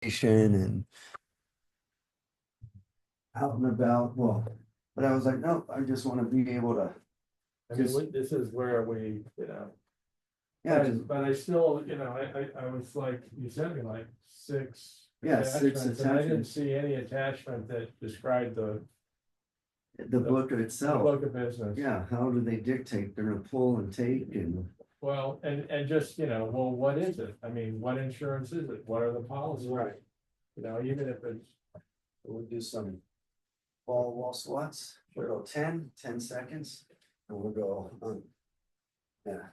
and out and about. Well, but I was like, no, I just want to be able to. I mean, Just- this is where we, Yeah, just- but I still, I was like, you sent me like six. Yeah, six attachments, and I didn't attachments. see any attachment that described the book the itself. book of business. Yeah, how do they dictate? They're gonna pull and take and. Well, and just, well, what is it? I mean, what insurance is it? What are the policies? Even if it's, We'll do some wall squats. We'll go 10 seconds, and we'll go, yeah.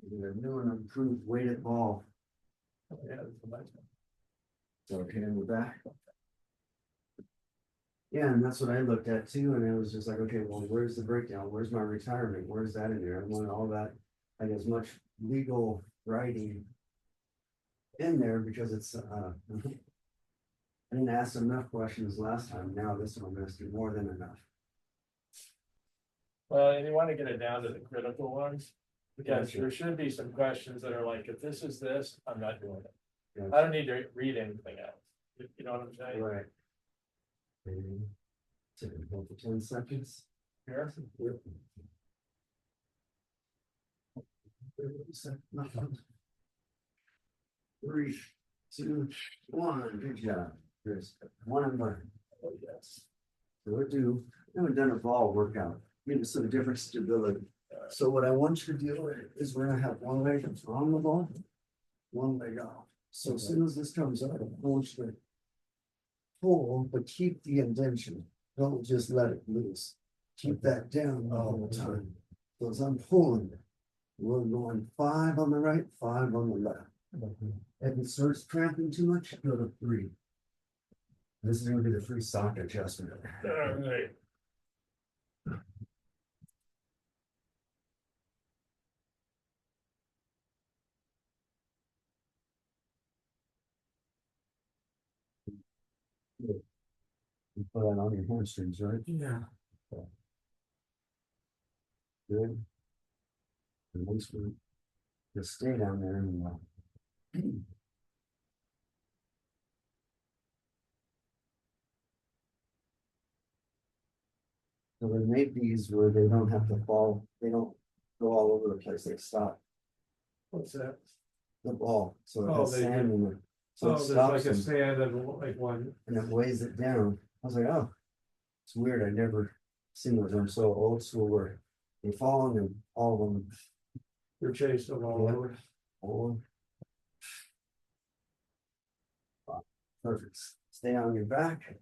We're doing an improved weighted ball. yeah, it's a nice one. So okay, in the back. Yeah, and that's what I looked at too, and it was just like, okay, well, where's the breakdown? Where's my retirement? Where's that in there? I want all that, like as much legal writing in there because it's, I didn't ask enough questions last time. Now this one has to do more than enough. Well, and you want to get it down to the critical ones, because Gotcha. there should be some questions that are like, if this is this, I'm not doing it. Gotcha. I don't need to read anything else. You know what I'm saying? Right. And hold for 10 seconds. Here. Yep. 3, 2, 1. Good job. There's one and one. Oh, yes. So we do. I haven't done a ball workout. Give it some different stability. So what I want you to do is we're gonna have one leg on the ball, one leg off. So as soon as this comes up, I want you to pull, but keep the intention. Don't just let it loose. Keep that down all the time. So as I'm pulling, we're going 5 on the right, 5 on the left. If it starts cramping too much, go to 3. This is gonna be the free sock adjustment. All right. You put that on your hamstrings, right? Yeah. Good. And once we just stay down there and so they make these where they don't have to fall, they don't go all over the place, they stop What's that? the ball, so it Oh, has they sand in it. So it There's stops like a them stand and like one. and it weighs it down. I was like, oh, it's weird, I never seen those, I'm so old school where they fall and then all of them. You're chasing them all over. Or perfect. Stay on your back.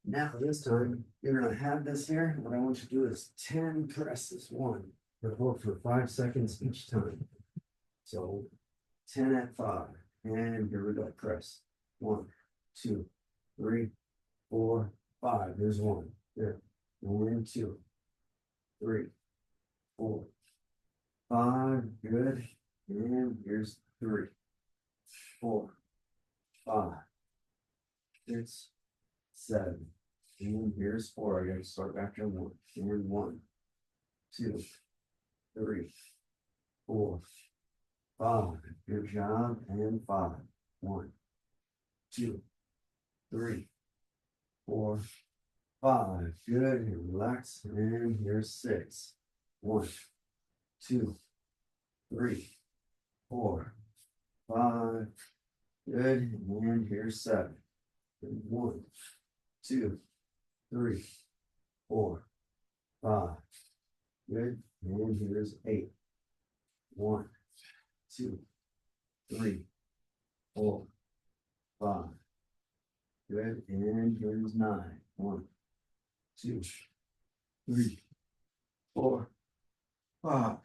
Now this time you're gonna have this here. What I want you to do is 10 presses. 1. Hold for 5 seconds each time. So 10 at 5. And here we go. Press. 1, 2, 3, 4, 5. There's 1. There. 1, 2, 3, 4, 5. Good. And here's 3, 4, 5, 6, 7. And here's 4. I gotta start back to 1. And 1, 2, 3, 4, 5. Good job. And 5. 1, 2, 3, 4, 5. Good. And relax. And here's 6. 1, 2, 3, 4, 5. Good. And here's 7. 1, 2, 3, 4, 5. Good. And here's 8. 1, 2, 3, 4, 5. Good. And here's 9. 1, 2, 3, 4, 5.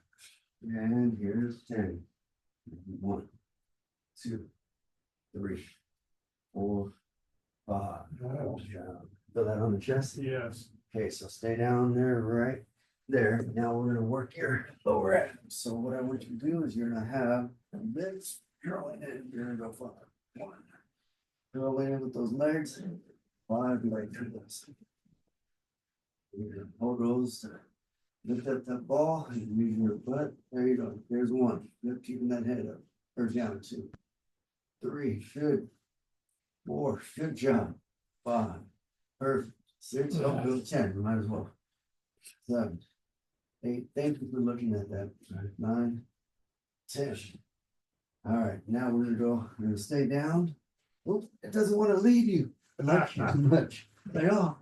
And here's 10. 1, 2, 3, 4, 5. Good job. Feel that on the chest? Yes. Okay, so stay down there, right there. Now we're gonna work your lower abs. So what I want you to do is you're gonna have this curling in. You're gonna go 5. 1. Curl in with those legs. 5 leg curls. You're gonna hold those. Lift up that ball and use your butt. There you go. There's 1. You're keeping that head up. Or down 2, 3. Good. 4, good job. 5, perfect. 6, oh, go 10, might as well. 7, 8, thank you for looking at that. 9, 10. All right, now we're gonna stay down. Oops, it doesn't want to leave you. I like you too much. Like, oh.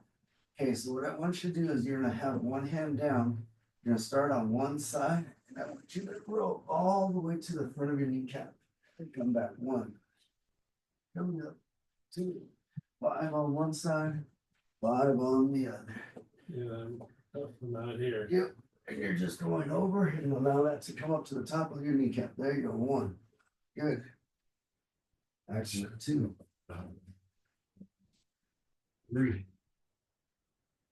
Okay, so what I want you to do is you're gonna have one hand down. You're gonna start on one side, and I want you to roll all the way to the front of your kneecap. And come back. 1. Coming up. 2. 5 on one side, 5 on the other. Yeah, I'm out here. Yep. And you're just going over and allow that to come up to the top of your kneecap. There you go. 1. Good. Excellent. 2. 3.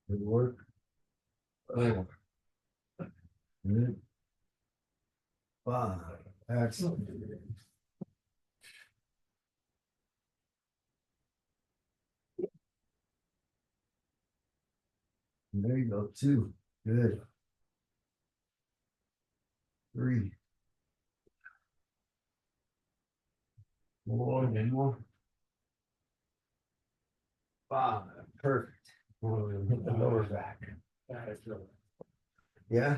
Good work. 4. Good. 5. Excellent. There you go. 2. Good. 3. 4. One more. 5. Perfect. Hit the lower back. Yeah.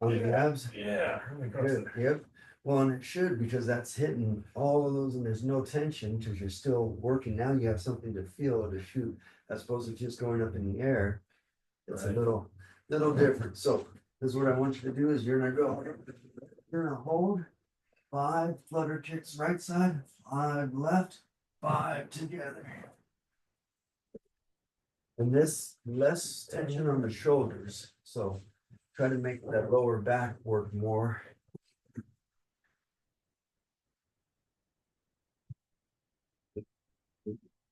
On the abs. Yeah. Good. Yep. Well, and it should, because that's hitting all of those and there's no tension because you're still working. Now you have something to feel or to shoot as opposed to just going up in the air. It's a Right. little different. So this is what I want you to do is you're gonna hold 5 flutter kicks right side, 5 left, 5 together. And this less tension on the shoulders. So try to make that lower back work more.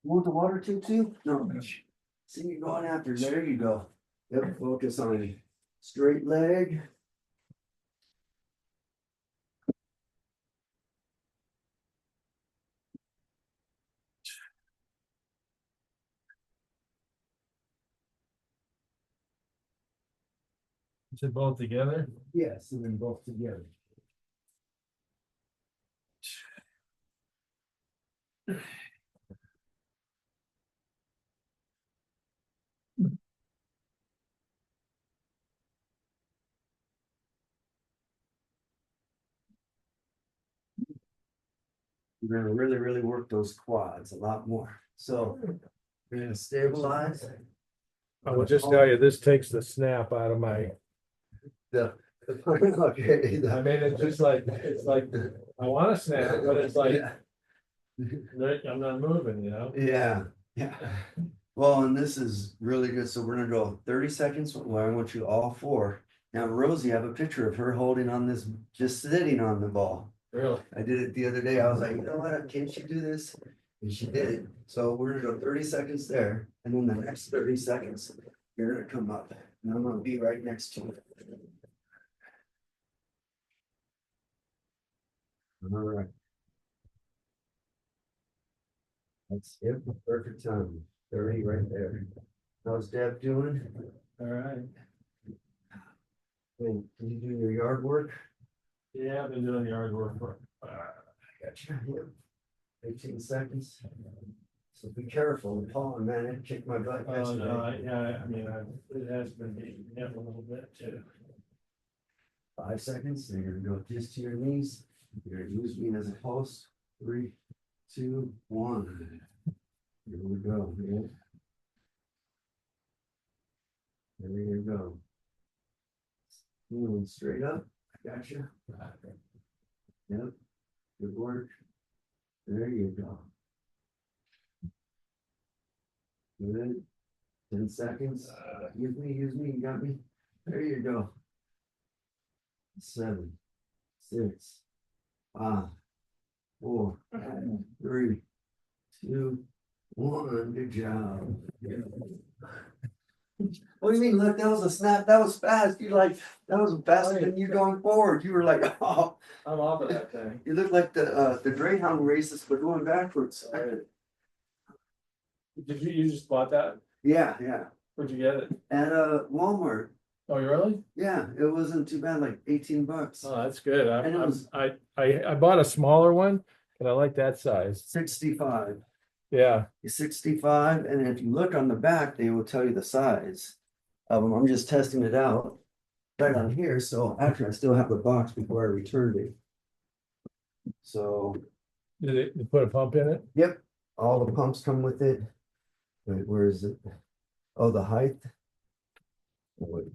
Want the water too? No. See you going after. There you go. Yep, focus on straight leg. Is it both together? Yes, and then both together. You're gonna really work those quads a lot more. So we're gonna stabilize. I will just tell you, this takes the snap out of my, Okay. I mean, it's just like, I wanna snap, but it's like, I'm not moving, you know? Yeah, yeah. Well, and this is really good. So we're gonna go 30 seconds. Well, I want you all 4. Now, Rosie, I have a picture of her holding on this, just sitting on the ball. Really? I did it the other day. I was like, you know what, can't you do this? And she did it. So we're gonna go 30 seconds there, and then the next 30 seconds, you're gonna come up, and I'm gonna be right next to you. All right. That's it. Perfect time. 30 right there. How's Deb doing? All right. Can you do your yard work? Yeah, I've been doing yard work for, Gotcha. Yep. 18 seconds. So be careful, Paul, man, it kicked my butt oh, yesterday. no, yeah, I mean, it has been beaten up a little bit too. 5 seconds, and you're gonna go just to your knees. You're gonna use me as a post. 3, 2, 1. Here we go. Yeah. There you go. Moving straight up. I got you. Yep. Good work. There you go. Good. 10 seconds. Use me. You got me. There you go. 7, 6, 5, 4, 3, 2, 1. Good job. What do you mean? Look, that was a snap. That was fast. You like that was faster than you going forward. You were like, oh, I'm off of that thing. you look like the Greyhound races, but going backwards. Did you just bought that? Yeah. Where'd you get it? At Walmart. Oh, you really? Yeah, it wasn't too bad, like 18 bucks. Oh, that's good. And it was- I bought a smaller one, but I like that size. 65. Yeah, 65, and if you look on the back, they will tell you the size of them. I'm just testing it out right on here, so actually I still have the box before I returned it. So, did they put a pump in it? yep, all the pumps come with it. Wait, where is it? Oh, the height. Wait,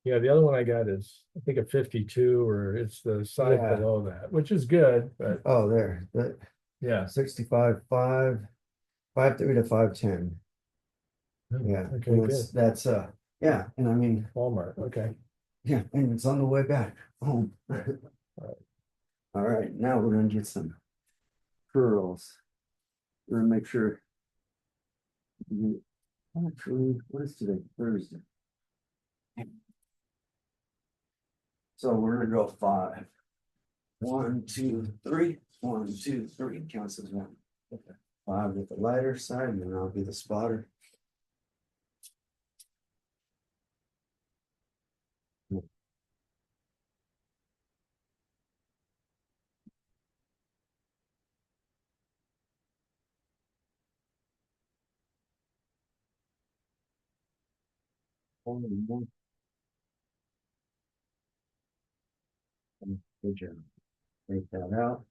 Yeah, the other one I got is, I think a 52, or it's the size Yeah. below that, which is good, but oh, there, that yeah. 65, 5'3" to 5'10". Yeah, Okay, and good. that's yeah, and I mean, Walmart, okay. yeah, and it's on the way back home. All right, now we're gonna get some curls. We're gonna make sure. Actually, what is today? Thursday. So we're gonna go 5. 1, 2, 3. 1, 2, 3. Counts as one. Okay. 5 with the lighter side, and then I'll be the spotter. Only one. Good job. Take that out.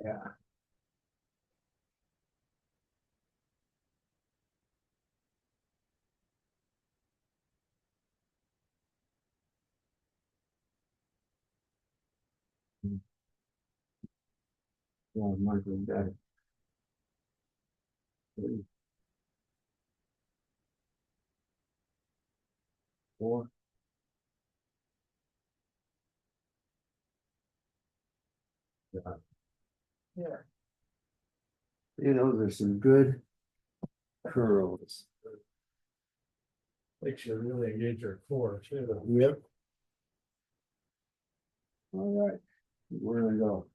Yeah. Yeah, Michael got it. 3, 4. Yeah. Yeah. See, those are some good curls. Makes you really engage your core too. Yep. All right. We're gonna go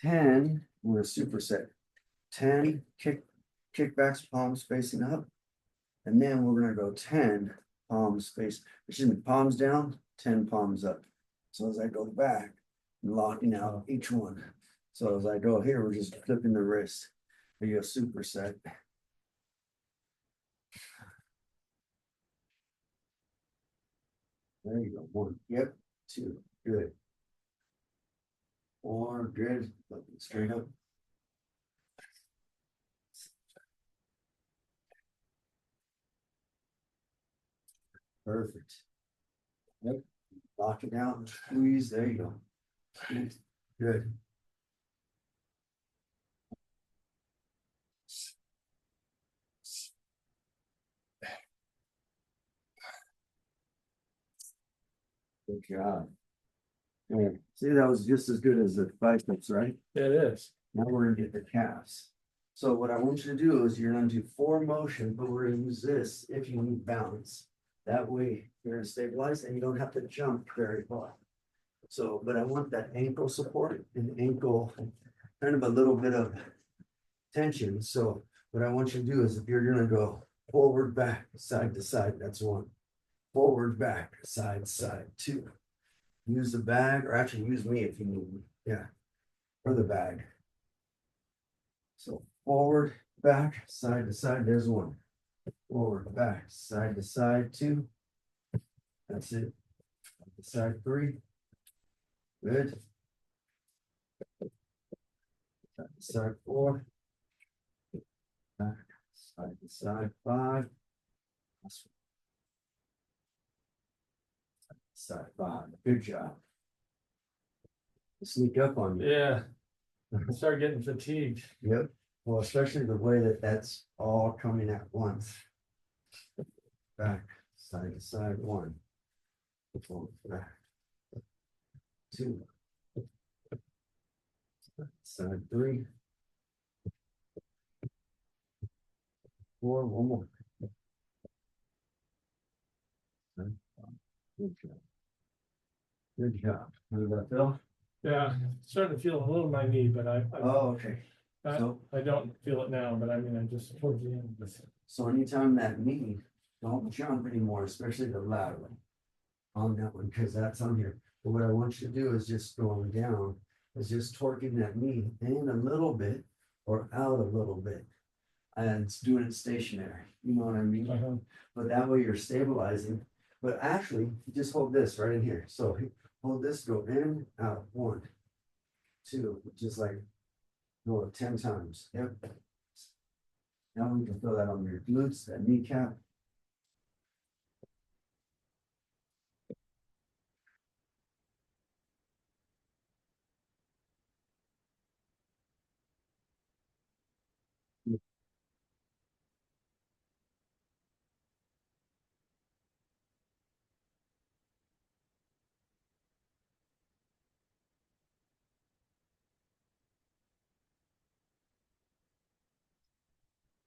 10. We're a superset. 10 kickbacks, palms facing up. And then we're gonna go 10 palms face, excuse me, palms down, 10 palms up. So as I go back, I'm locking out each one. So as I go here, we're just flipping the wrist. There you go, superset. There you go. 1. Yep. 2. Good. 4. Good. Looking straight up. Perfect. Yep. Lock it down. Squeeze. There you go. Good. Good job. Yeah. See, that was just as good as the biceps, right? It is. Now we're gonna get the calves. So what I want you to do is you're gonna do 4 motion, but we're gonna use this if you need balance. That way you're gonna stabilize and you don't have to jump very far. So, but I want that ankle support and ankle, kind of a little bit of tension. So what I want you to do is if you're gonna go forward, back, side to side, that's 1. Forward, back, side, side, 2. Use the bag, or actually use me if you need me. Yeah. Or the bag. So forward, back, side to side, there's 1. Forward, back, side to side, 2. That's it. Side 3. Good. Side 4. Back, side to side, 5. Side 5. Good job. Sneak up on you. Yeah. I start getting fatigued. Yep. Well, especially the way that that's all coming at once. Back, side to side, 1. Forward, back. 2. Side 3. 4. 1 more. Side 5. Good job. Good job. How did that feel? Yeah, starting to feel a little in my knee, but Oh, okay. I, So, I don't feel it now, but I mean, I just towards the end. so anytime that knee, don't jump anymore, especially the lateral on that one, because that's on here. But what I want you to do is just going down, is just torquing that knee and a little bit or out a little bit. And it's doing it stationary, you know what I mean? But that way you're stabilizing, but actually, just hold this right in here, so hold this, go in, out, 1, 2, just like, go up 10 times, yep. Now we can feel that on your glutes, that kneecap.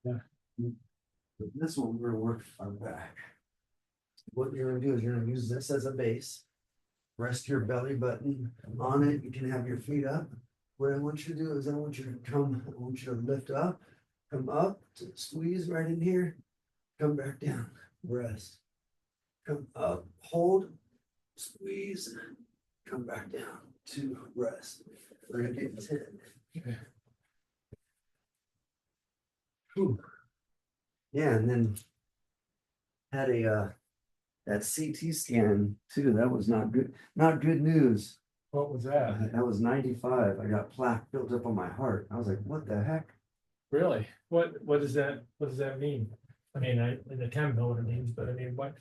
Yeah. But this one, we're gonna work our back. What you're gonna do is you're gonna use this as a base. Rest your belly button on it. You can have your feet up. What I want you to do is I want you to lift up, come up, squeeze right in here, come back down, rest. Come up, hold, squeeze, come back down to rest. We're gonna get 10. Okay. Whew. Yeah, and then had a that CT scan too. That was not good. Not good news. What was that? That was 95. I got plaque built up on my heart. I was like, what the heck? Really? What does that mean? I mean, I kind of know what it means, but I mean, what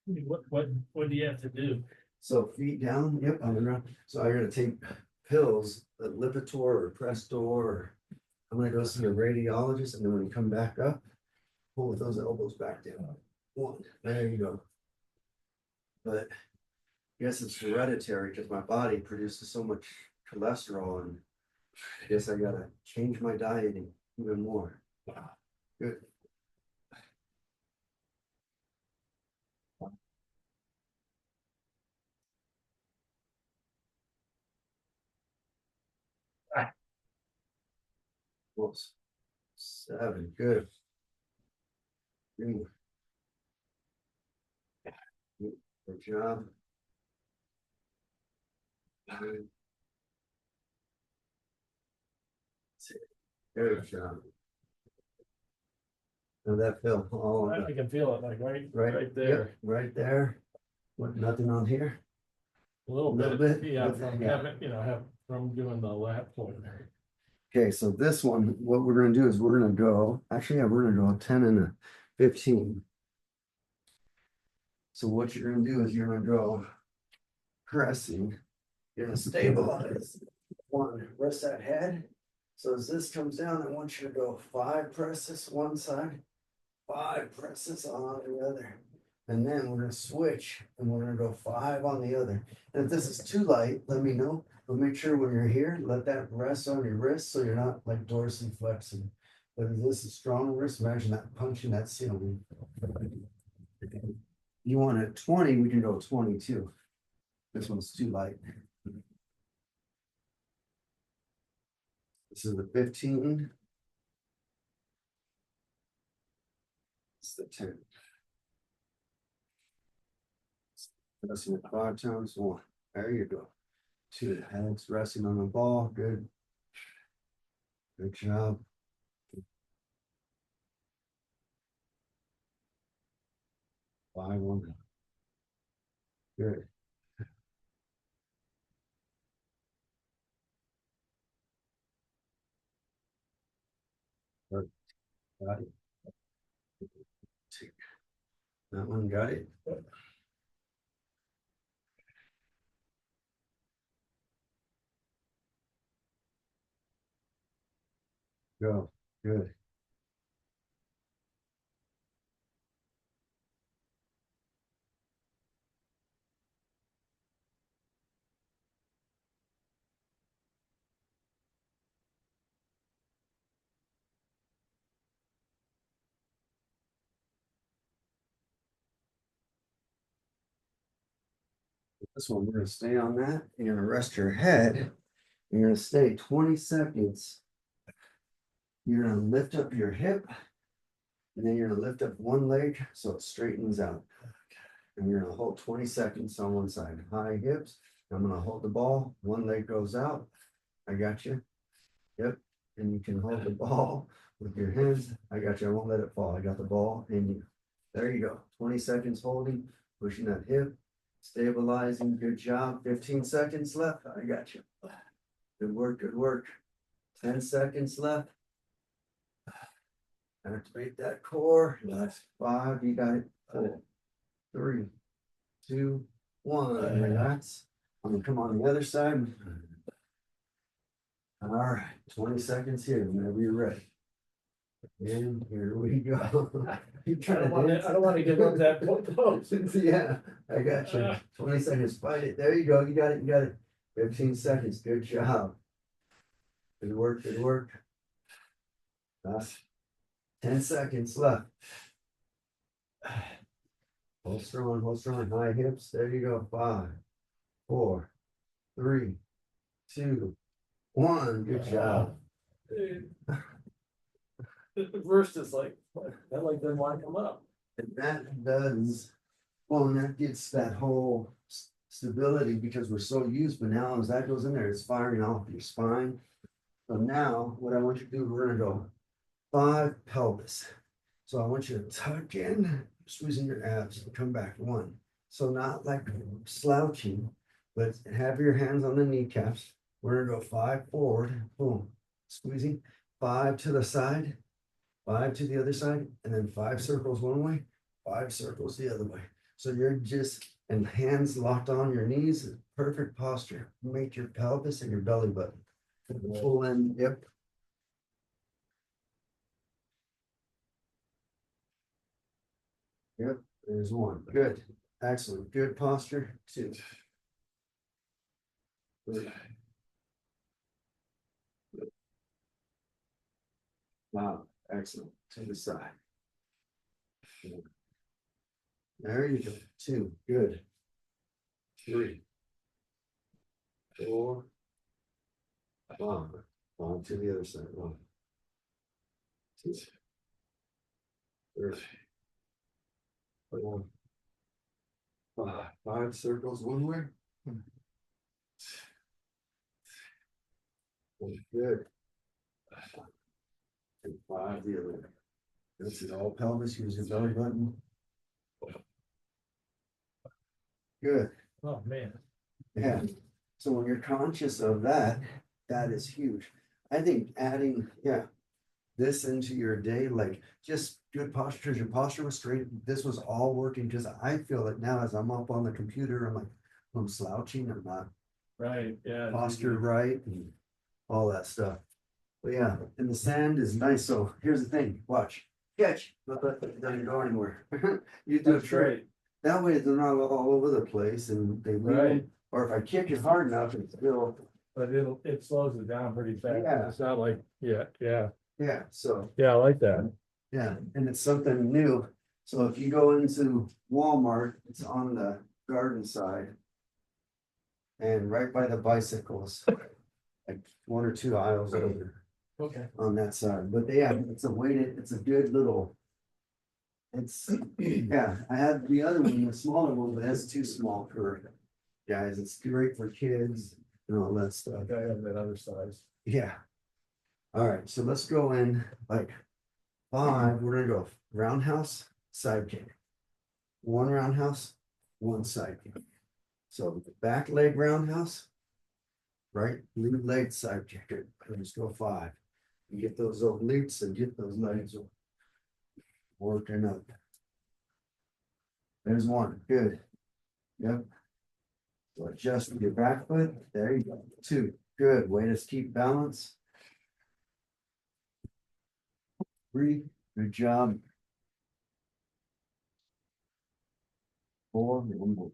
do you have to do? So feet down, yep, on the ground. So I gotta take pills, Lipitor or Crestor. I'm gonna go see a radiologist, and then when you come back up, pull with those elbows back down. 1, there you go. But I guess it's hereditary because my body produces so much cholesterol, and I guess I gotta change my dieting even more. Wow, good. Well, 7, good. Good Good job. Good job. Now that feel all I can feel it like right right there. yep, right there. What, nothing on here? A little Little bit, bit? yeah, from Yeah. having, from doing the lap pull. Okay, so this one, what we're gonna do is we're gonna go, actually, yeah, we're gonna go a 10 and a 15. So what you're gonna do is you're gonna go pressing, you're gonna stabilize. 1, rest that head. So as this comes down, I want you to go 5 presses one side, 5 presses on the other. And then we're gonna switch and we're gonna go 5 on the other. And if this is too light, let me know. But make sure when you're here, let that rest on your wrist so you're not like dorsiflexing. But if this is strong wrist, imagine that punching that ceiling. You want a 20, we can go 22. This one's too light. This is the 15. It's the 10. That's in 5 times 1. There you go. 2 hands resting on the ball. Good. Good job. Five, 1. Good. Good. Got it. That one got it. Go. Good. This one, we're gonna stay on that. You're gonna rest your head. You're gonna stay 20 seconds. You're gonna lift up your hip. And then you're gonna lift up one leg so it straightens out. And you're gonna hold 20 seconds on one side. High hips. I'm gonna hold the ball. One leg goes out. I got you. Yep, and you can hold the ball with your hands. I got you. I won't let it fall. I got the ball and you. There you go. 20 seconds holding, pushing that hip, stabilizing. Good job. 15 seconds left. I got you. Good work. Good work. 10 seconds left. Activate that core. That's 5. You got it. 4, 3, 2, 1. Relax. I'm gonna come on the other side. All right, 20 seconds here, whenever you're ready. And here we go. You trying to dance? I don't want to give up that pose. Yeah, I got you. 20 seconds, fight it. There you go. You got it. You got it. 15 seconds. Good job. Good work. Good work. 10 seconds left. Hold strong. Hold strong. High hips. There you go. 5, 4, 3, 2, 1. Good job. The first is like, that like doesn't want to come up. And that does, well, and that gets that whole stability because we're so used, but now as that goes in there, it's firing off your spine. So now what I want you to do, we're gonna go 5 pelvis. So I want you to tuck in, squeezing your abs and come back 1. So not like slouching, but have your hands on the kneecaps. We're gonna go 5 forward, boom, squeezing, 5 to the side, 5 to the other side, and then 5 circles one way, 5 circles the other way. So you're just, and hands locked on your knees, perfect posture. Make your pelvis and your belly button. Pull in, yep. Yep, there's 1. Good. Excellent. Good posture. 2. 3. Wow, excellent. To the side. There you go. 2. Good. 3. 4. 5. On to the other side. 1. 2. 3. 4. 5. 5 circles one way. Good. And 5 the other way. This is all pelvis. Use your belly button. Good. Oh, man. Yeah. So when you're conscious of that, that is huge. I think adding, this into your day, like just good posture. Your posture was straight. This was all working because I feel it now as I'm up on the computer. I'm like, I'm slouching. I'm not Right, yeah. posture right and all that stuff. But yeah, and the sand is nice. So here's the thing. Watch. Catch. But it doesn't go anywhere. You do a That's trick. great. That way they're not all over the place and they leave Right. them. Or if I kick it hard enough, it's still. But it slows it down pretty fast. Yeah. It's not like, yeah. Yeah, so, Yeah, I like that. yeah, and it's something new. So if you go into Walmart, it's on the garden side. And right by the bicycles, like 1 or 2 aisles over Okay. on that side. But yeah, it's a weighted, it's a good little. It's, yeah, I had the other one, the smaller one, but that's too small for guys. It's great for kids and all that stuff. I have that other size. Yeah. All right, so let's go in like 5. We're gonna go roundhouse, side kick. 1 roundhouse, 1 side kick. So back leg roundhouse, right lead leg side kick. Let's go 5. You get those obliques and get those legs working up. There's 1. Good. Yep. So adjust your back foot. There you go. 2. Good. Way to keep balance. 3. Good job. 4. 1 more.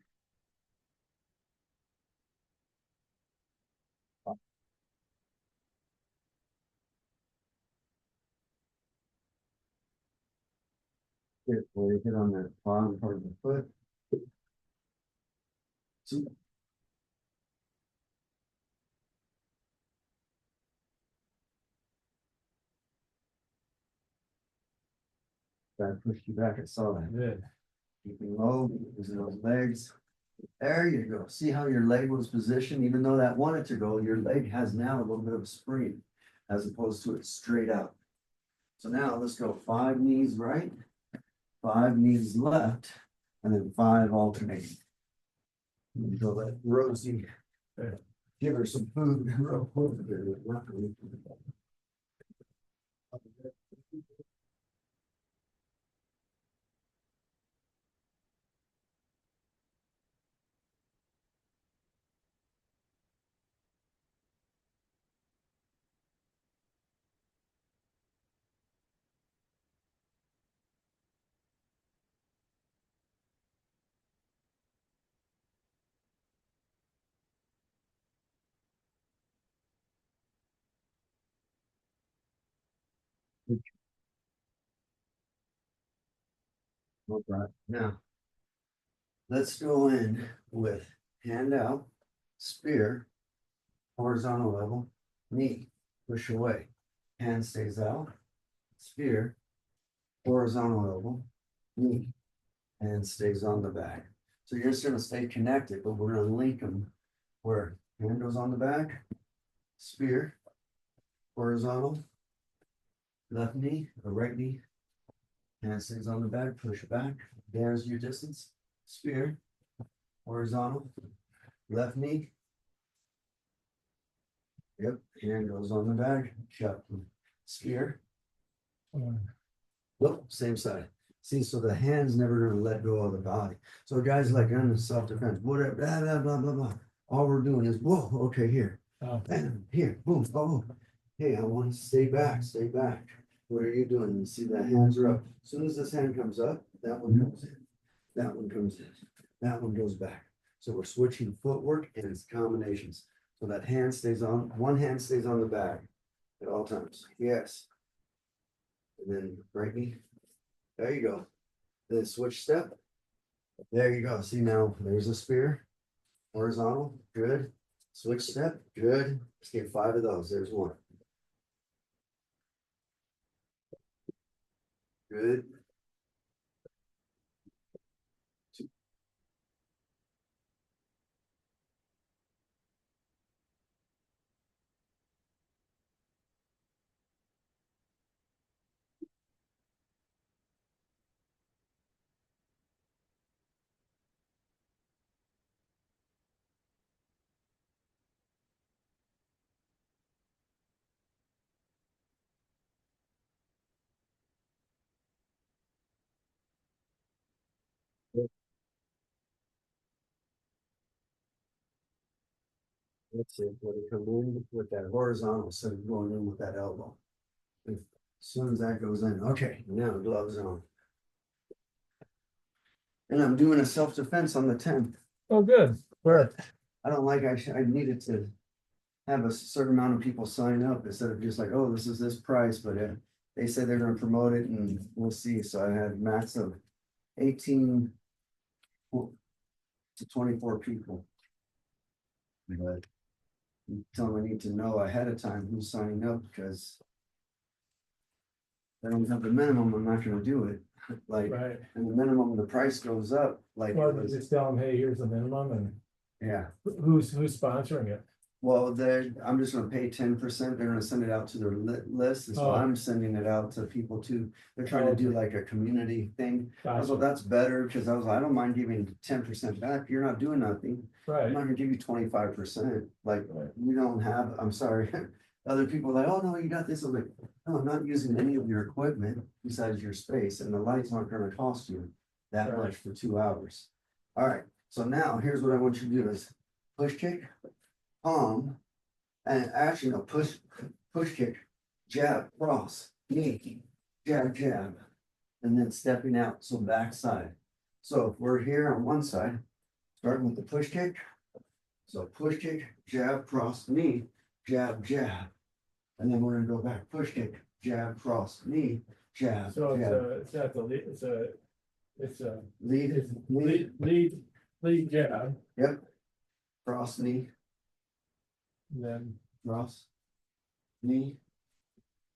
5. Good. Way to hit on that bottom part of the foot. 2. That pushed you back. I saw that. Good. Keeping low, using those legs. There you go. See how your leg was positioned, even though that wanted to go, your leg has now a little bit of a spring. as opposed to it straight out. So now let's go 5 knees right, 5 knees left, and then 5 alternating. Go let Rosie give her some food real quick. Okay, now let's go in with hand out, spear, horizontal level, knee, push away, hand stays out, spear, horizontal level, knee, and stays on the back. So you're just gonna stay connected, but we're gonna link them where hand goes on the back, spear, horizontal, left knee or right knee, hand stays on the back, push it back, there's your distance, spear, horizontal, left knee. Yep, hand goes on the back, shut, spear. Nope, same side. See, so the hand's never gonna let go of the body. So guys like on the self-defense, whatever, blah, blah, blah, blah, blah. All we're doing is, whoa, okay, here. Bam, here, boom, oh. Hey, I want to stay back, stay back. What are you doing? You see that hands are up. As soon as this hand comes up, that one comes in. That one comes in. That one goes back. So we're switching footwork and it's combinations. So that hand stays on, one hand stays on the back at all times. Yes. And then right knee. There you go. Then switch step. There you go. See now, there's a spear. Horizontal, good. Switch step, good. Let's get 5 of those. There's one. Good. That's it. When you come in with that horizontal, so you're going in with that elbow. As soon as that goes in, okay, now gloves on. And I'm doing a self-defense on the 10th. Oh, good. But I don't like, I needed to have a certain amount of people sign up instead of just like, oh, this is this price, but they said they're gonna promote it and we'll see. So I had max of 18 to 24 people. But you tell them I need to know ahead of time who's signing up because if I don't have the minimum, I'm not gonna do it. Like, Right. and the minimum, the price goes up, like, Well, just tell them, hey, here's the minimum and yeah. who's sponsoring it? Well, I'm just gonna pay 10%. They're gonna send it out to their list, and so Oh. I'm sending it out to people too. They're trying to do like a community thing. I was like, Gotcha. that's better, because I was like, I don't mind giving 10% back. You're not doing nothing. I'm Right. not gonna give you 25%. Like, Right. we don't have, I'm sorry. Other people are like, oh, no, you got this. I'm like, no, I'm not using any of your equipment besides your space, and the lights aren't gonna cost you that Right. much for 2 hours. All right, so now here's what I want you to do is push kick, palm, and actually, no, push kick, jab, cross, knee, jab, jab, and then stepping out, so backside. So if we're here on one side, starting with the push kick. So push kick, jab, cross, knee, jab, jab. And then we're gonna go back, push kick, jab, cross, knee, jab, So jab. it's not the lead, it's a Lead, lead, lead jab, yep. Cross, knee, and then cross, knee.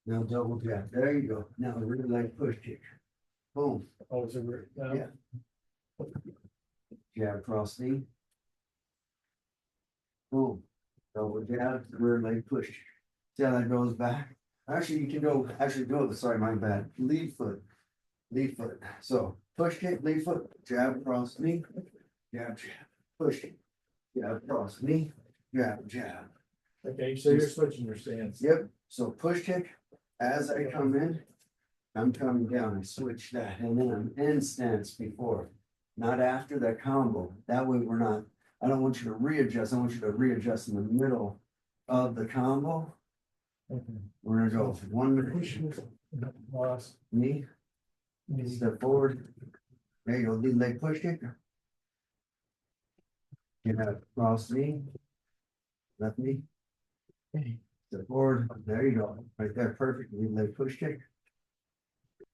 Now double jab, there you go. Now the rear leg push kick. Boom, it's a now. yeah. Jab, cross, knee. Boom, double jab, rear leg push. See how that goes back? Actually, you can go, actually do it, sorry, my bad, lead foot. Lead foot, so push kick, lead foot, jab across knee, jab, jab, push kick, jab across knee, jab, jab. Okay, so you're switching your stance. Yep, so push kick, as I come in, I'm coming down, I switch that, and then I'm in stance before. Not after that combo, that way we're not, I don't want you to readjust, I want you to readjust in the middle of the combo. Okay. We're gonna go one Push, loss. knee, step forward, there you go, lead leg push kick. Get that cross knee, left knee, step forward, there you go, right there, perfect, lead leg push kick.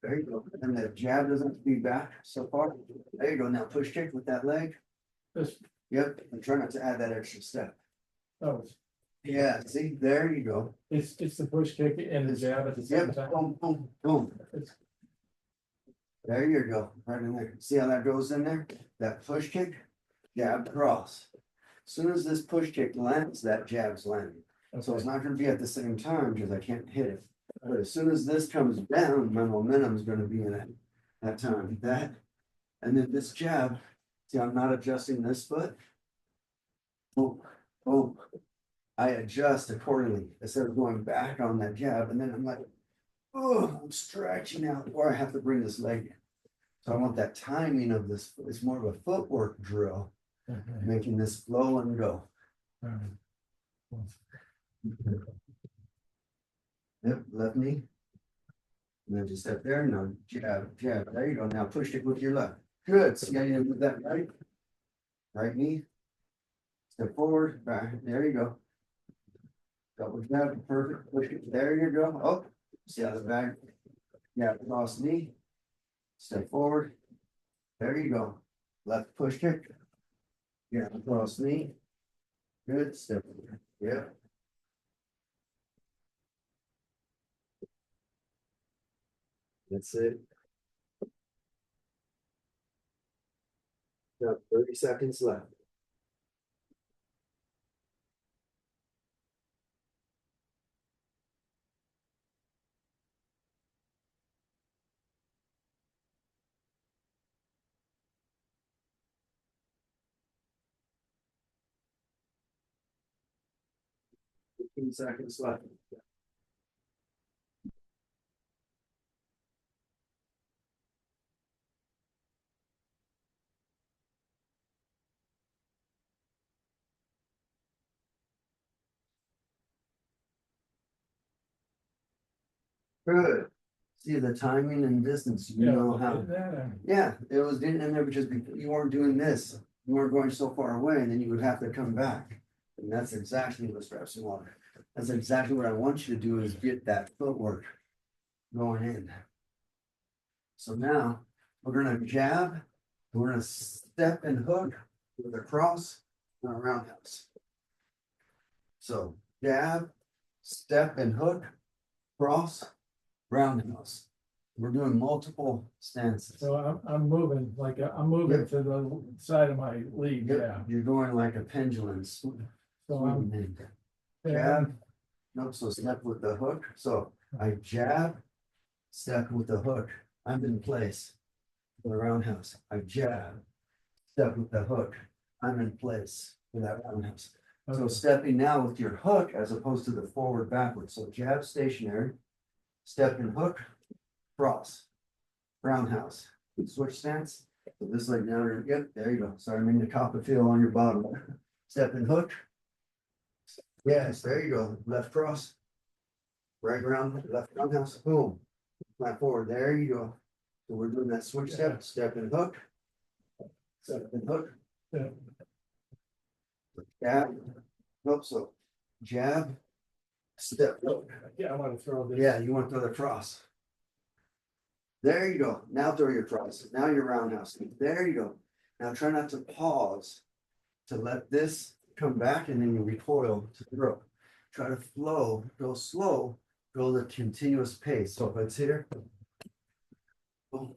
There you go, and the jab doesn't be back so far, there you go, now push kick with that leg. This, Yep, and try not to add that extra step. oh, Yeah, see, there you go. it's the push kick and the jab at the same Yep, time. boom, boom, boom. It's- There you go, right in there. See how that goes in there? That push kick, jab, cross. Soon as this push kick lands, that jab's landing. So it's not gonna be at the same time because I can't hit it. But as soon as this comes down, my momentum is gonna be in it. That time, that, and then this jab, see, I'm not adjusting this foot. Boom, boom. I adjust accordingly instead of going back on that jab, and then I'm like, oh, I'm stretching out, or I have to bring this leg in. So I want that timing of this, it's more of a footwork drill, Okay. making this flow and go. Yep, left knee. And then just step there, now jab, jab, there you go, now push it with your left. Good, see how you did that right? Right knee. Step forward, back, there you go. Double jab, perfect, push it, there you go, oh, see how the back, yeah, cross knee. Step forward, there you go, left push kick. Yeah, cross knee. Good, step, yeah. That's it. Got 30 seconds left. Fifteen seconds left. Good. See the timing and distance, you know how. Yeah, it was didn't in there because you weren't doing this. You weren't going so far away and then you would have to come back. And that's exactly what reps and water. That's exactly what I want you to do is get that footwork going in. So now we're gonna jab, we're gonna step and hook with a cross and a roundhouse. So jab, step and hook, cross, roundhouse. We're doing multiple stances. So I'm moving, like, I'm moving Yep. to the side of my lead, Yep, yeah. you're going like a pendulum. So I'm, Jab, nope, so step with the hook, so I jab, step with the hook, I'm in place. For the roundhouse, I jab, step with the hook, I'm in place for that roundhouse. So okay. stepping now with your hook as opposed to the forward backwards, so jab stationary, step and hook, cross, roundhouse, switch stance. So this leg now, yep, there you go, sorry, I mean the top of feel on your bottom, step and hook. Yes, there you go, left cross. Right round, left roundhouse, boom, flat forward, there you go. So we're doing that switch step, step and hook. Step and hook. Yeah. Jab, nope, so jab, step, hook. Yeah, I want to throw this. Yeah, you want to throw the cross. There you go, now throw your cross, now your roundhouse, there you go. Now try not to pause to let this come back and then you recoil to throw. Try to flow, go slow, go the continuous pace. So if it's here. Boom.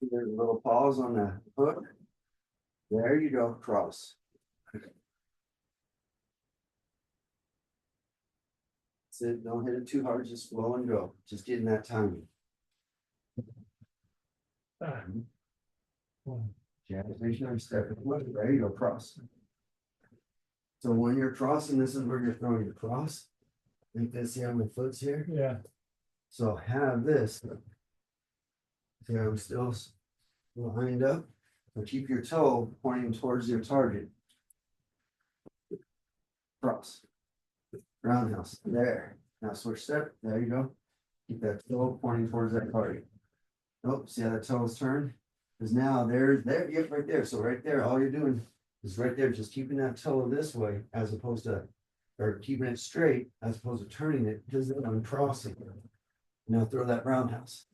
There's a little pause on the hook. There you go, cross. That's it, don't hit it too hard, just flow and go, just getting that timing. Jab, stationary step, there you go, cross. So when you're crossing, this is where you're throwing your cross. You can see how my foot's here. Yeah. So have this. See how I'm still lined up? So keep your toe pointing towards your target. Cross. Roundhouse. There. Now switch step. There you go. Keep that toe pointing towards that target. Oh, see how that toe is turned? Because now there, yep, right there. So right there, all you're doing is right there, just keeping that toe this way as opposed to, or keeping it straight as opposed to turning it, because then I'm crossing. Now throw that roundhouse.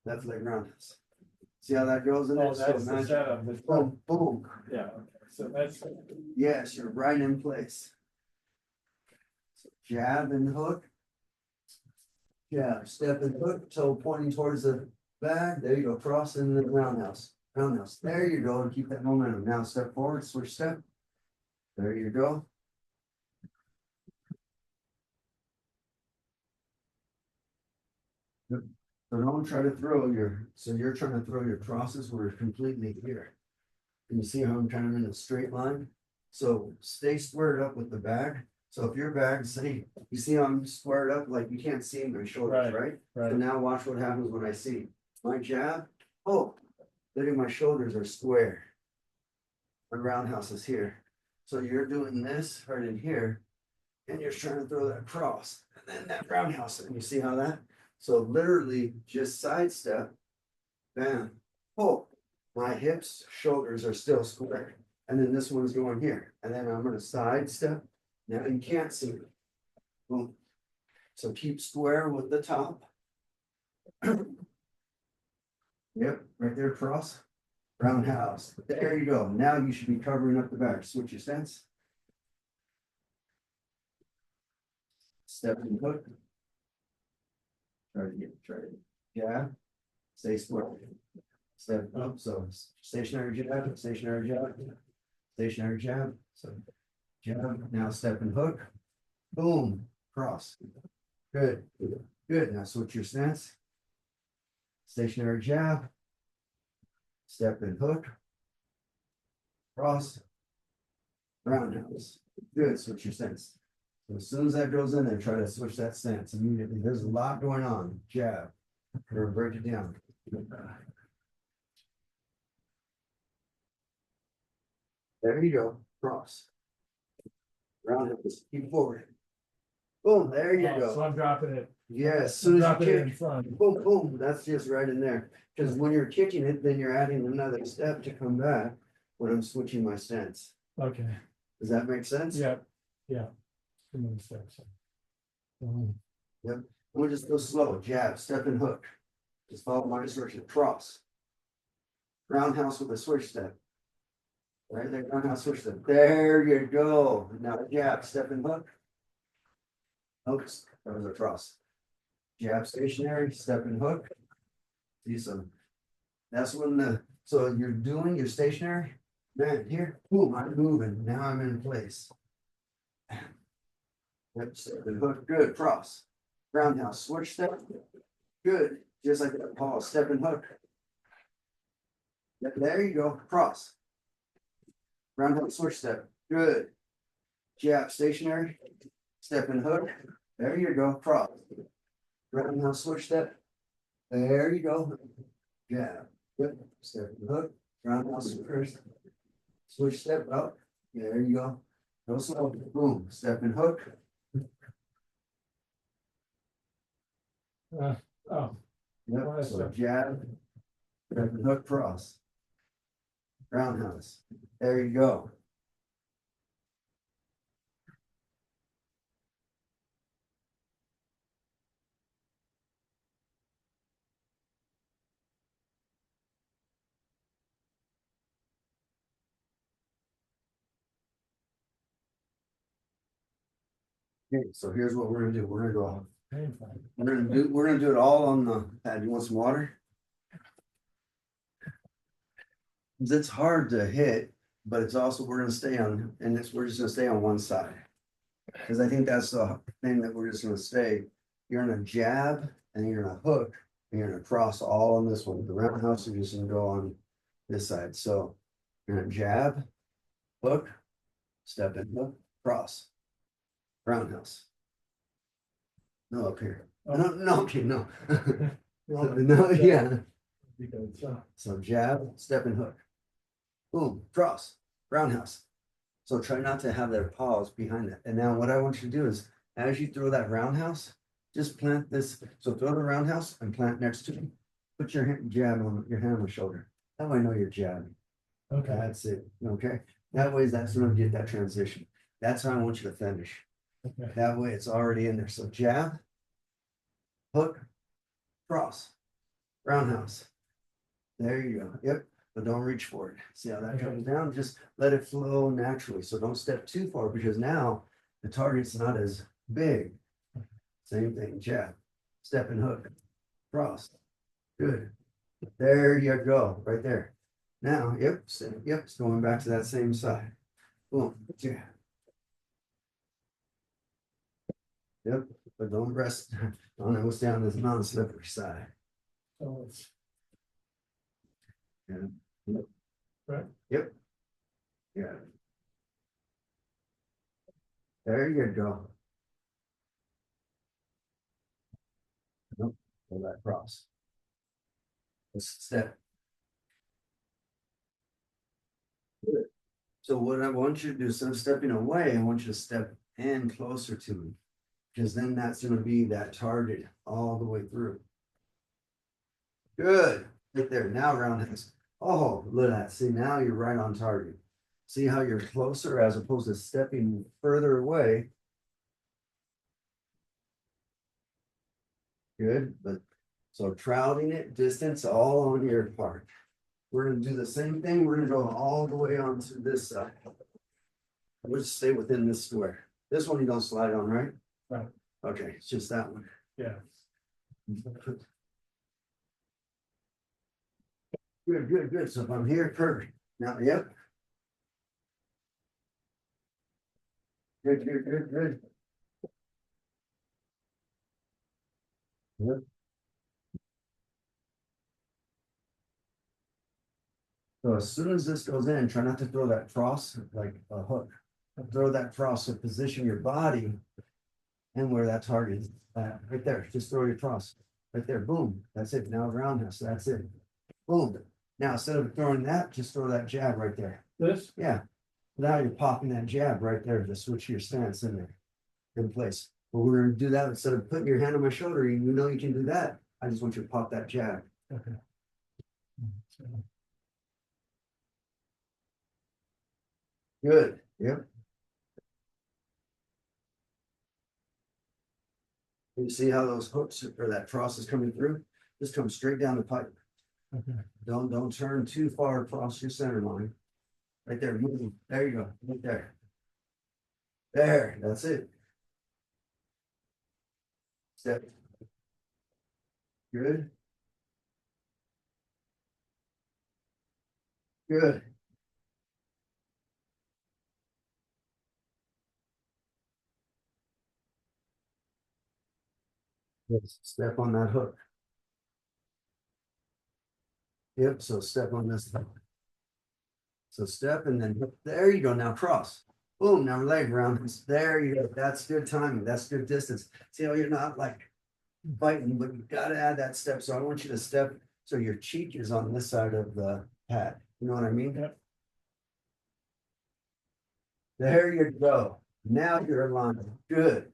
That's like roundhouse. See how that goes in there? Oh, that's So the magic. setup. That's- Boom, boom. Yeah, okay. So that's, Yes, you're right in place. So jab and hook. Jab, step and hook, toe pointing towards the bag. There you go, cross and then roundhouse. Roundhouse. There you go, and keep that momentum. Now step forward, switch step. There you go. Yep. So don't try to throw your, so you're trying to throw your crosses where it's completely here. Can you see how I'm kind of in a straight line? So stay squared up with the bag. So if your bag, say, you see how I'm squared up, like you can't see my shoulders, right? right. And now watch what happens when I see my jab. Oh, look at my shoulders are square. My roundhouse is here. So you're doing this right in here, and you're trying to throw that cross, and then that roundhouse, and you see how that? So literally just sidestep, bam, oh, my hips, shoulders are still square. And then this one's going here, and then I'm gonna sidestep. Now you can't see me. Boom. So keep square with the top. Yep, right there, cross. Roundhouse. There you go. Now you should be covering up the back. Switch your stance. Step and hook. Try to jab. Stay square. Step up. So stationary jab, stationary jab, stationary jab. So jab. Now step and hook. Boom. Cross. Good. Good. Now switch your stance. Stationary jab. Step and hook. Cross. Roundhouse. Good. Switch your stance. So as soon as that goes in there, try to switch that stance immediately. There's a lot going on. Jab. Or break it down. There you go. Cross. Roundhouse. Keep forward. Boom. There you Oh, go. so I'm dropping it. Yeah, as soon as Dropping you it in kick, front. boom, boom, that's just right in there. Because when you're kicking it, then you're adding another step to come back when I'm switching my stance. Okay, Does that make sense? yeah, yeah. Too many steps. We'll just go slow. Jab, step and hook. Just follow my instruction. Cross. Roundhouse with a switch step. Right there, roundhouse switch step. There you go. Now jab, step and hook. Oops, that was a cross. Jab stationary, step and hook. See some. That's when so you're doing your stationary. Man, here, boom, I'm moving. Now I'm in place. Yep, step and hook, good, cross. Roundhouse, switch step. Good, just like that, pause, step and hook. Yep, there you go, cross. Roundhouse, switch step, good. Jab, stationary, step and hook. There you go, cross. Roundhouse, switch step. There you go. Jab, yep, step and hook. Roundhouse first. Switch step up. There you go. Go slow. Boom. Step and hook. Oh, Yep. So jab. Step and hook cross. Roundhouse. There you go. Okay, so here's what we're gonna do. We're gonna go. painful. We're gonna do it all on the pad. You want some water? It's hard to hit, but it's also, we're gonna stay on, and we're just gonna stay on one side. Cause I think that's the thing that we're just gonna stay. You're gonna jab and you're gonna hook and you're gonna cross all on this one. The roundhouse is just gonna go on this side. So you're gonna jab, hook, step in, hook, cross, roundhouse. No, up here. No, no, okay, no. No, yeah. Because, So jab, step and hook. Boom, cross, roundhouse. So try not to have that pause behind that. And now what I want you to do is, as you throw that roundhouse, just plant this. So throw the roundhouse and plant next to me. Put your hand, jab on your hand on the shoulder. That way I know you're jabbing. okay, That's it. Okay. That way that's when I get that transition. That's how I want you to finish. okay, That way it's already in there. So jab, hook, cross, roundhouse. There you go. Yep. But don't reach for it. See how that Okay. comes down? Just let it flow naturally. So don't step too far because now the target's not as big. Same thing, jab, step and hook, cross. Good. There you go, right there. Now, yep, yep, it's going back to that same side. Boom, jab. Yep, but don't rest. Don't go down this non-slippery side. so it's, Yeah. right, Yep. Yeah. There you go. Nope, pull that cross. Just step. Good. So what I want you to do, instead of stepping away, I want you to step in closer to me. Because then that's gonna be that target all the way through. Good, right there, now roundhouse. Oh, look at that, see, now you're right on target. See how you're closer as opposed to stepping further away. Good, but so trouting it, distance, all on your part. We're gonna do the same thing, we're gonna go all the way onto this side. We'll just stay within this square. This one you don't slide on, right? Right. Okay, it's just that one. yeah, Good, good, good. So if I'm here, perfect. Now, yep. Good, good, good, good. Yep. So as soon as this goes in, try not to throw that cross like a hook. Throw that cross to position your body and where that target is right there. Just throw your cross right there. Boom. That's it. Now roundhouse. That's it. Boom. Now instead of throwing that, just throw that jab right there. this, Yeah. Now you're popping that jab right there to switch your stance in there in place. But we're gonna do that instead of putting your hand on my shoulder. You know you can do that. I just want you to pop that jab. okay. Good. Yep. You see how those hooks or that cross is coming through? Just come straight down the pipe. Okay. Don't turn too far across your center line. Right there. There you go. Right there. There. That's it. Step. Good. Good. Yes. Step on that hook. Yep. So step on this hook. So step and then there you go. Now cross. Boom. Now leg round. There you go. That's good timing. That's good distance. See how you're not like biting, but you gotta add that step. So I want you to step so your cheek is on this side of the pad. You know what I mean? Yep. There you go. Now you're aligned. Good.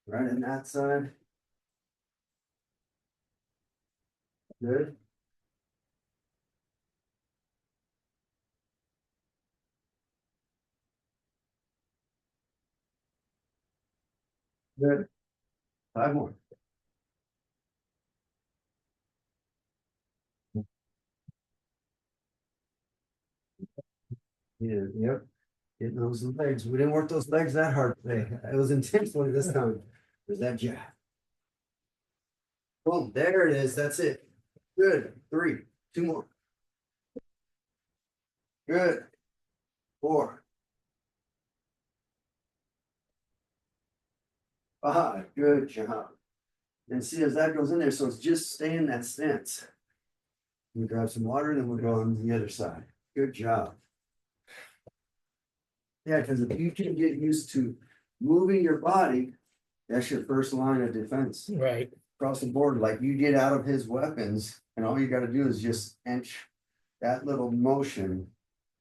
Right in that side. Good. Good. 5 more. Yeah, yep. Getting those legs. We didn't work those legs that hard today. It was intentionally this time. There's that jab. Boom. There it is. That's it. Good. 3. 2 more. Good. 4. 5. Good job. And see as that goes in there, so it's just stay in that stance. We grab some water, then we'll go on the other side. Good job. Yeah, because if you can get used to moving your body, that's your first line of defense. Right. Across the board, like you get out of his weapons, and all you gotta do is just inch that little motion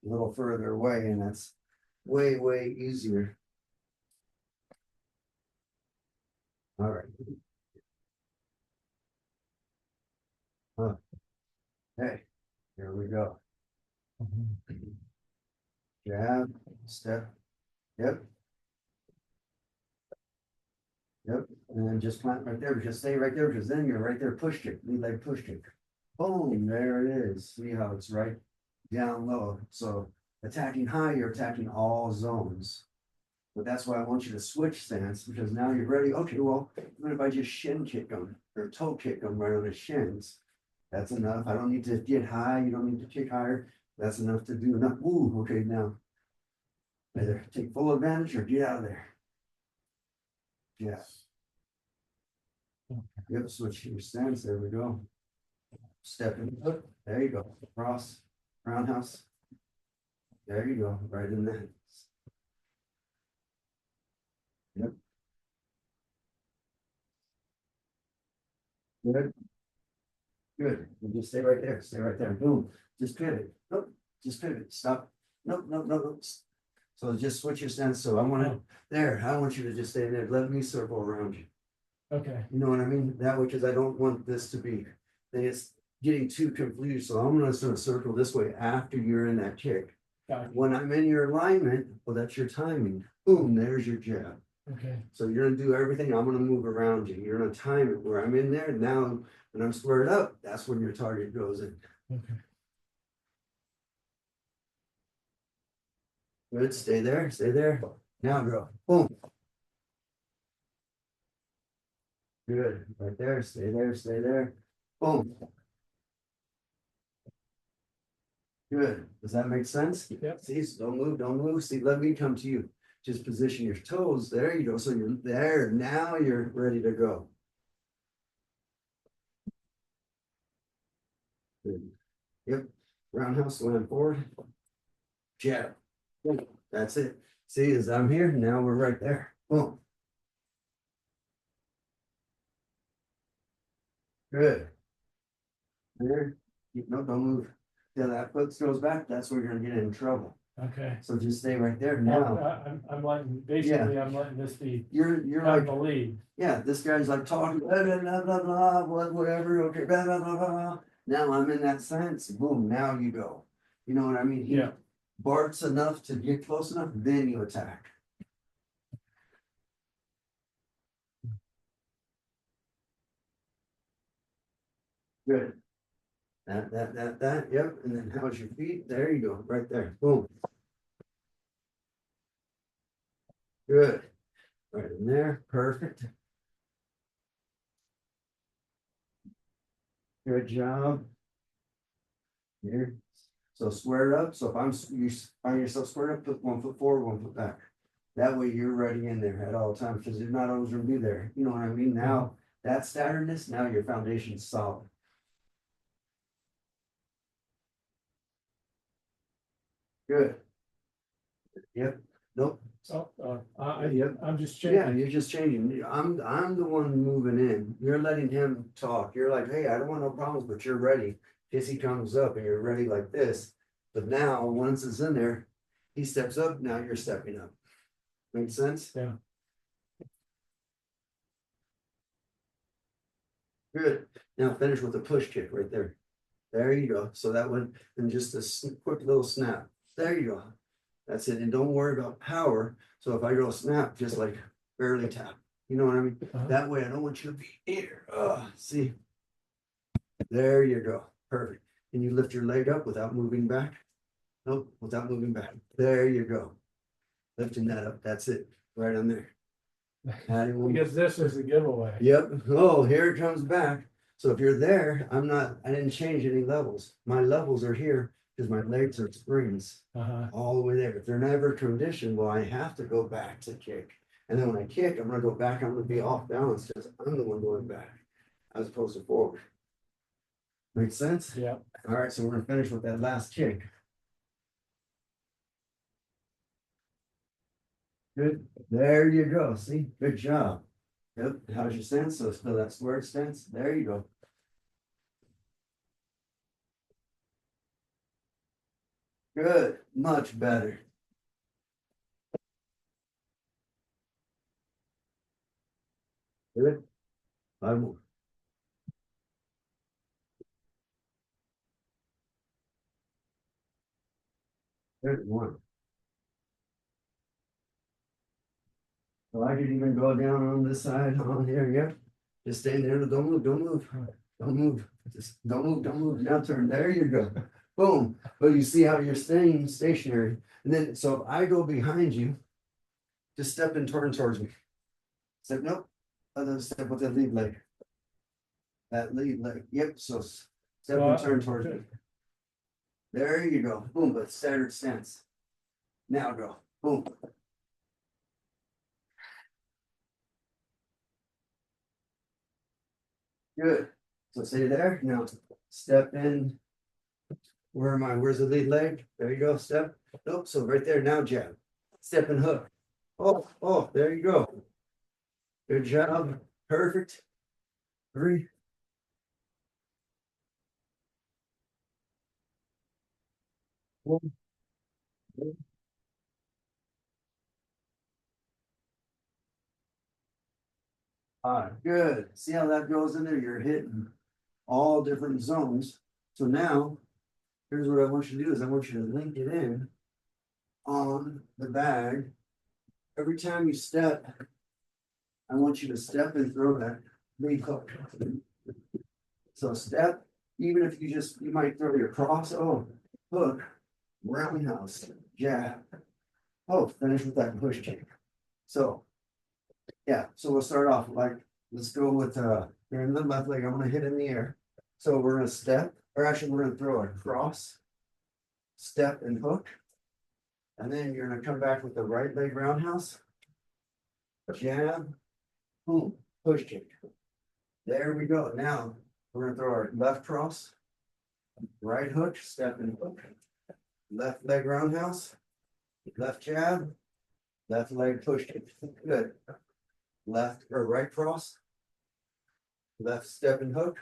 a little further away, and that's way, way easier. All right. Hey, here we go. Jab, step. Yep. Yep, and then just plant right there, just stay right there, because then you're right there, push kick, lead leg push kick. Boom, there it is. See how it's right down low. So attacking high, you're attacking all zones. But that's why I want you to switch stance, because now you're ready. Okay, well, what if I just shin kick them or toe kick them right on the shins? That's enough. I don't need to get high. You don't need to kick higher. That's enough to do enough. Ooh, okay, now either take full advantage or get out of there. Yeah. Yep, switch your stance. There we go. Step in. There you go. Cross. Roundhouse. There you go. Right in there. Yep. Good. Good. You just stay right there. Stay right there. Boom. Just pivot. Nope. Just pivot. Stop. Nope. Nope. Nope. Nope. So just switch your stance. So I want to there. I want you to just stay there. Let me circle around you. Okay. You know what I mean? That way, because I don't want this to be, then it's getting too confused. So I'm gonna sort of circle this way after you're in that kick. Got it. When I'm in your alignment, well, that's your timing. Boom, there's your jab. Okay. So you're gonna do everything. I'm gonna move around you. You're gonna time it where I'm in there. Now, when I'm squared up, that's when your target goes in. Okay. Good. Stay there. Stay there. Now, girl. Boom. Good. Right there. Stay there. Stay there. Boom. Good. Does that make sense? Yep. See, so don't move, don't move. See, let me come to you. Just position your toes. There you go. So you're there. Now you're ready to go. Good. Yep. Roundhouse land forward. Jab. Boom. That's it. See, as I'm here, now we're right there. Boom. Good. There. No, don't move. Yeah, that foot goes back. That's where you're gonna get in trouble. Okay. So just stay right there Now, now. I'm letting, basically, I'm letting this be You're kind like, of the lead. yeah, this guy's like talking, blah, blah, blah, blah, blah, whatever, okay, blah, blah, blah, blah. Now I'm in that sense, boom, now you go. You know what I mean? He Yeah. barks enough to get close enough, then you attack. Good. That, yep, and then how's your feet? There you go, right there, boom. Good. Right in there, perfect. Good job. Here, so square it up, so if you find yourself squared up, put 1 foot forward, 1 foot back. That way you're ready in there at all times, because you're not always gonna be there, you know what I mean? Now, that staggeredness, now your foundation's solid. Good. Yep, nope, So, Yep. I'm just yeah, checking. you're just changing, I'm the one moving in, you're letting him talk, you're like, hey, I don't want no problems, but you're ready. Cause he comes up and you're ready like this, but now, once it's in there, he steps up, now you're stepping up. Make sense? Yeah. Good, now finish with a push kick right there. There you go, so that one, and just a quick little snap, there you go. That's it, and don't worry about power, so if I go snap, just like barely tap, you know what I mean? That way, I don't want you to be here, see? There you go, perfect, and you lift your leg up without moving back? Nope, without moving back, there you go. Lifting that up, that's it, right on there. Adding one more. Because this is the giveaway. Yep, oh, here it comes back. So if you're there, I didn't change any levels. My levels are here because my legs are springs all the way there. If they're never conditioned, well, I have to go back to kick. And then when I kick, I'm gonna go back, I'm gonna be off balance because I'm the one going back as opposed to forward. Make sense? Yeah. All right, so we're gonna finish with that last kick. Good. There you go. See, good job. Yep. How's your stance? So still that square stance. There you go. Good. Much better. Good. 5 more. Good. 1. So I could even go down on this side on here. Yep. Just stay there. Don't move. Don't move. Don't move. Just don't move. Don't move. Now turn. There you go. Boom. But you see how you're staying stationary. And then, so if I go behind you, just step and turn towards me. Step, nope. Other step with the lead leg. That lead leg. Yep. So step and turn towards me. There you go. Boom. But standard stance. Now go. Boom. Good. So stay there. Now step in. Where am I? Where's the lead leg? There you go. Step. Nope. So right there. Now jab. Step and hook. Oh, there you go. Good job. Perfect. 3. One. All right, good. See how that goes in there? You're hitting all different zones. So now, here's what I want you to do is I want you to link it in on the bag. Every time you step, I want you to step and throw that big hook. So step, even if you might throw your cross, hook, roundhouse, jab. Finish with that push kick. So, yeah, so we'll start off like, let's go with, you're in the left leg, I'm gonna hit in the air. So we're gonna step, or actually we're gonna throw a cross, step and hook. And then you're gonna come back with the right leg roundhouse, jab, boom, push kick. There we go. Now we're gonna throw our left cross, right hook, step and hook, left leg roundhouse, left jab, left leg push kick. Good. Left or right cross, left step and hook.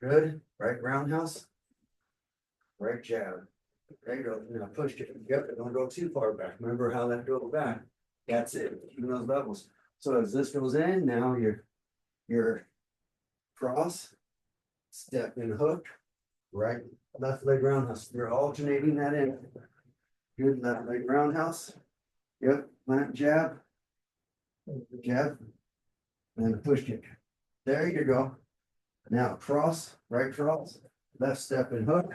Good. Right roundhouse, right jab. There you go. Now push kick. Yep. Don't go too far back. Remember how that goes back. That's it. Keeping those levels. So as this goes in, now your cross, step and hook, right, left leg roundhouse. You're alternating that in. Good left leg roundhouse. Yep. Plant jab, jab, and push kick. There you go. Now cross, right cross, left step and hook.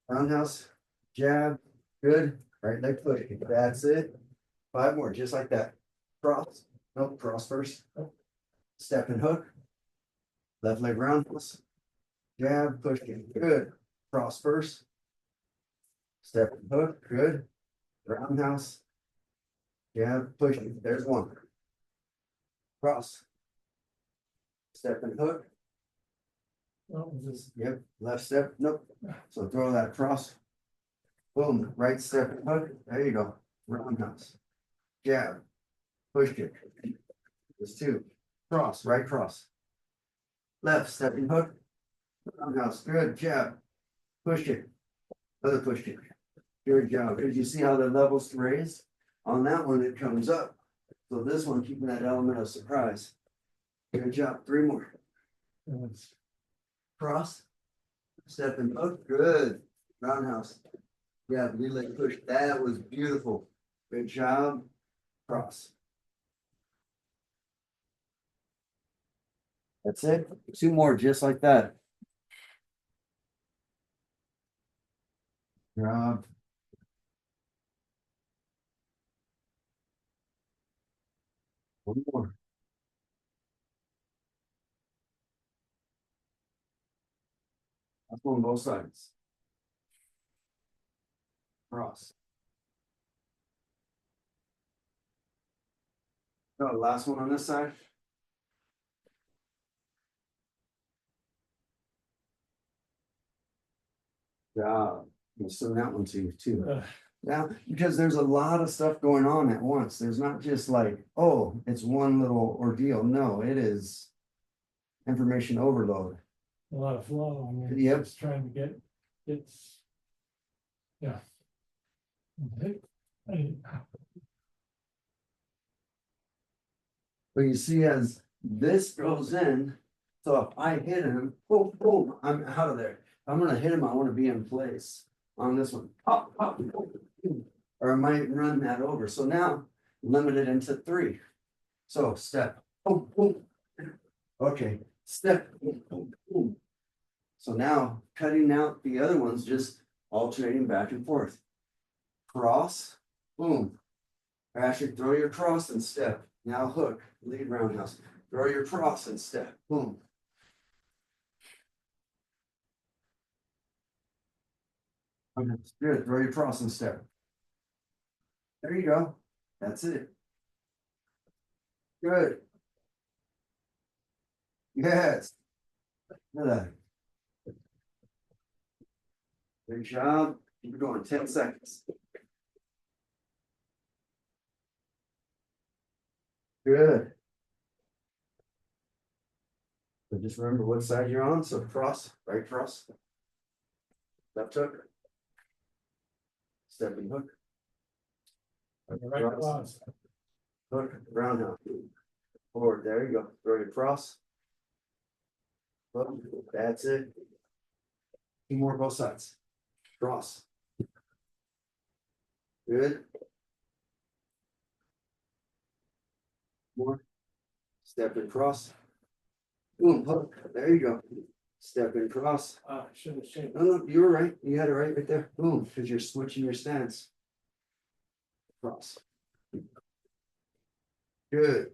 Roundhouse, jab, good. Right leg push kick. That's it. 5 more, just like that. Cross, nope, cross first. Step and hook. Left leg roundhouse. Jab, push kick. Good. Cross first. Step and hook. Good. Roundhouse. Jab, push kick. There's 1. Cross. Step and hook. Yep. Left step. Nope. So throw that cross. Boom. Right step and hook. There you go. Roundhouse. Jab. Push kick. There's 2. Cross. Right cross. Left step and hook. Roundhouse. Good. Jab. Push kick. Other push kick. Good job. Did you see how the levels raised? On that one, it comes up. So this one, keeping that element of surprise. Good job. 3 more. Cross. Step and hook. Good. Roundhouse. Yeah, relay push. That was beautiful. Good job. Cross. That's it. 2 more just like that. Job. 1 more. That's on both sides. Cross. Oh, last one on this side. Yeah, you send that one to you too. Ugh. Yeah, because there's a lot of stuff going on at once. There's not just like, oh, it's one little ordeal. No, it is information overload. A lot of flow. I mean, Yep. just trying to get, it's. Yeah. Okay. But you see, as this goes in, so if I hit him, boom, boom, I'm out of there. I'm gonna hit him, I wanna be in place on this one. Pop, pop, boom, boom. Or I might run that over. So now limited into 3. So step, boom, boom. Okay, step, boom, boom, boom. So now cutting out the other ones, just alternating back and forth. Cross, boom. Or actually throw your cross and step. Now hook, lead roundhouse. Throw your cross and step, boom. Okay, good, throw your cross and step. There you go. That's it. Good. Yes. Good. Good job. Keep going, 10 seconds. Good. So just remember what side you're on, so cross, right cross. Left hook. Stepping hook. Right cross. Hook, roundhouse. Forward, there you go, throw your cross. Hook, that's it. 2 more both sides. Cross. Good. More. Step and cross. Boom, hook, there you go. Step and cross. Ah, should have changed. No, you were right. You had it right there. Boom, because you're switching your stance. Cross. Good.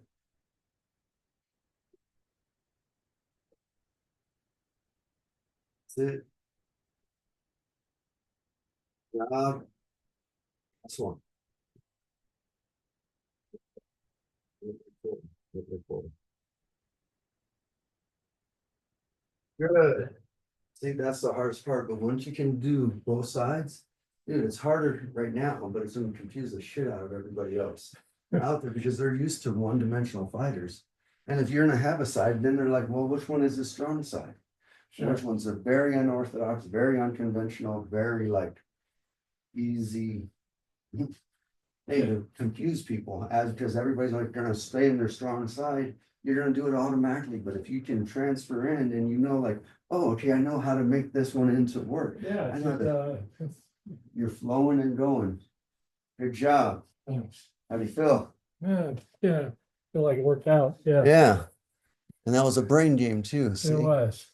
That's it. Job. That's one. Good. See, that's the hardest part, but once you can do both sides, dude, it's harder right now, but it's gonna confuse the shit out of everybody else out there because they're used to one-dimensional fighters. And if you're gonna have a side, then they're like, well, which one is the strong side? Sure. Which ones are very unorthodox, very unconventional, very like easy. Hey, to confuse people as because everybody's like gonna stay in their strong side, you're gonna do it automatically. But if you can transfer in and you know, like, oh, okay, I know how to make this one into work. Yeah, I it's know just, that you're flowing and going. Good job. thanks. How do you feel? Yeah, yeah, feel like it worked out, yeah, Yeah. And that was a brain game too. it See? was.